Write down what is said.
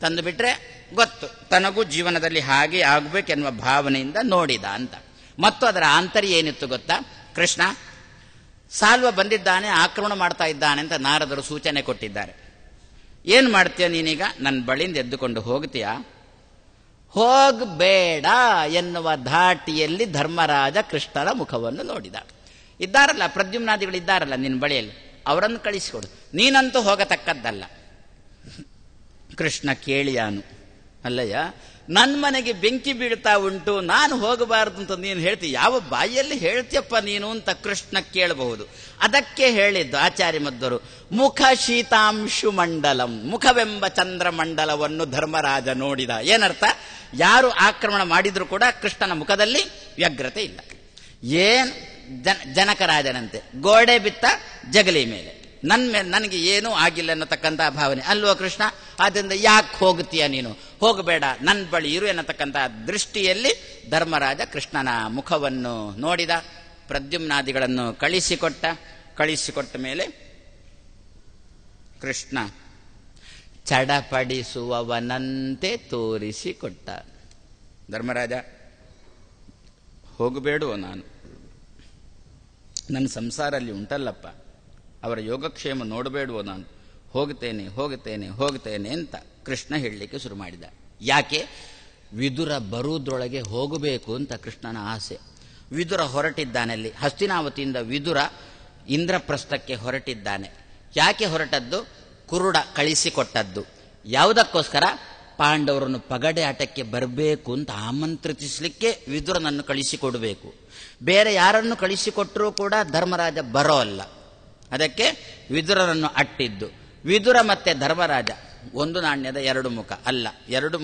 ತಂದು ಬಿಟ್ರೆ ಗೊತ್ತು, ತನಗೂ ಜೀವನದಲ್ಲಿ ಹಾಗೆ ಆಗಬೇಕೆನ್ನುವ ಭಾವನೆಯಿಂದ ನೋಡಿದ ಅಂತ. ಮತ್ತು ಅದರ ಆಂತರ್ಯ ಏನಿತ್ತು ಗೊತ್ತಾ? ಕೃಷ್ಣ ಸಾಲ್ವ ಬಂದಿದ್ದಾನೆ, ಆಕ್ರಮಣ ಮಾಡ್ತಾ ಇದ್ದಾನೆ ಅಂತ ನಾರದರು ಸೂಚನೆ ಕೊಟ್ಟಿದ್ದಾರೆ. ಏನು ಮಾಡ್ತೀಯ ನೀನೀಗ? ನನ್ನ ಬಳಿಯಿಂದ ಎದ್ದುಕೊಂಡು ಹೋಗ್ತೀಯಾ? ಹೋಗಬೇಡ ಎನ್ನುವ ಧಾಟಿಯಲ್ಲಿ ಧರ್ಮರಾಜ ಕೃಷ್ಣನ ಮುಖವನ್ನು ನೋಡಿದ. ಇದ್ದಾರಲ್ಲ ಪ್ರದ್ಯುಮ್ನಾದಿಗಳಿದ್ದಾರಲ್ಲ ನಿನ್ನ ಬಳಿಯಲ್ಲಿ, ಅವರನ್ನು ಕಳಿಸಿಕೊಡು, ನೀನಂತೂ ಹೋಗತಕ್ಕದ್ದಲ್ಲ. ಕೃಷ್ಣ ಕೇಳಿಯಾನು, ಅಲ್ಲಯ್ಯ ನನ್ನ ಮನೆಗೆ ಬೆಂಕಿ ಬೀಳ್ತಾ ಉಂಟು, ನಾನು ಹೋಗಬಾರದು ಅಂತ ನೀನು ಹೇಳ್ತೀಯ, ಯಾವ ಬಾಯಲ್ಲಿ ಹೇಳ್ತೀಯಪ್ಪ ನೀನು ಅಂತ ಕೃಷ್ಣ ಕೇಳಬಹುದು. ಅದಕ್ಕೆ ಹೇಳಿದ್ದು ಆಚಾರ್ಯ ಮಧ್ವರು, ಮುಖ ಶೀತಾಂಶು ಮಂಡಲಂ, ಮುಖವೆಂಬ ಚಂದ್ರಮಂಡಲವನ್ನು ಧರ್ಮರಾಜ ನೋಡಿದ. ಏನರ್ಥ? ಯಾರು ಆಕ್ರಮಣ ಮಾಡಿದ್ರು ಕೂಡ ಕೃಷ್ಣನ ಮುಖದಲ್ಲಿ ವ್ಯಗ್ರತೆ ಇಲ್ಲ. ಏನ್ ಜನಕರಾಜನಂತೆ ಗೋಡೆ ಬಿತ್ತ ಜಗಲಿ ಮೇಲೆ, ನನಗೆ ಏನೂ ಆಗಿಲ್ಲ ಅನ್ನತಕ್ಕಂಥ ಭಾವನೆ ಅಲ್ವೋ ಕೃಷ್ಣ. ಆದ್ದರಿಂದ ಯಾಕೆ ಹೋಗ್ತೀಯ ನೀನು? ಹೋಗಬೇಡ, ನನ್ನ ಬಳಿ ಇರು ಎನ್ನತಕ್ಕಂಥ ದೃಷ್ಟಿಯಲ್ಲಿ ಧರ್ಮರಾಜ ಕೃಷ್ಣನ ಮುಖವನ್ನು ನೋಡಿದ. ಪ್ರದ್ಯುಮ್ನಾದಿಗಳನ್ನು ಕಳಿಸಿಕೊಟ್ಟ ಮೇಲೆ ಕೃಷ್ಣ ಚಡಪಡಿಸುವವನಂತೆ ತೋರಿಸಿಕೊಟ್ಟ. ಧರ್ಮರಾಜ, ಹೋಗಬೇಡುವ, ನಾನು ನನ್ನ ಸಂಸಾರ ಅಲ್ಲಿ ಉಂಟಲ್ಲಪ್ಪ, ಅವರ ಯೋಗಕ್ಷೇಮ ನೋಡಬೇಡುವ, ನಾನು ಹೋಗುತ್ತೇನೆ ಅಂತ ಕೃಷ್ಣ ಹೇಳಲಿಕ್ಕೆ ಶುರು ಮಾಡಿದ. ಯಾಕೆ? ವಿದುರ ಬರುವುದರೊಳಗೆ ಹೋಗಬೇಕು ಅಂತ ಕೃಷ್ಣನ ಆಸೆ. ವಿದುರ ಹೊರಟಿದ್ದಾನಲ್ಲಿ, ಹಸ್ತಿನಾವತಿಯಿಂದ ವಿದುರ ಇಂದ್ರಪ್ರಸ್ಥಕ್ಕೆ ಹೊರಟಿದ್ದಾನೆ. ಯಾಕೆ ಹೊರಟದ್ದು? ಕುರುಡ ಕಳಿಸಿಕೊಟ್ಟದ್ದು. ಯಾವುದಕ್ಕೋಸ್ಕರ? ಪಾಂಡವರನ್ನು ಪಗಡೆ ಆಟಕ್ಕೆ ಬರಬೇಕು ಅಂತ ಆಮಂತ್ರಿಸಲಿಕ್ಕೆ ವಿದುರನನ್ನು ಕಳಿಸಿಕೊಡಬೇಕು. ಬೇರೆ ಯಾರನ್ನು ಕಳಿಸಿಕೊಟ್ಟರೂ ಕೂಡ ಧರ್ಮರಾಜ ಬರೋ ಅಲ್ಲ, ಅದಕ್ಕೆ ವಿದುರನನ್ನು ಅಟ್ಟಿದ್ದು. ವಿದುರ ಮತ್ತೆ ಧರ್ಮರಾಜ ಒಂದು ನಾಣ್ಯದ ಎರಡು ಮುಖ ಅಲ್ಲ, ಎರಡು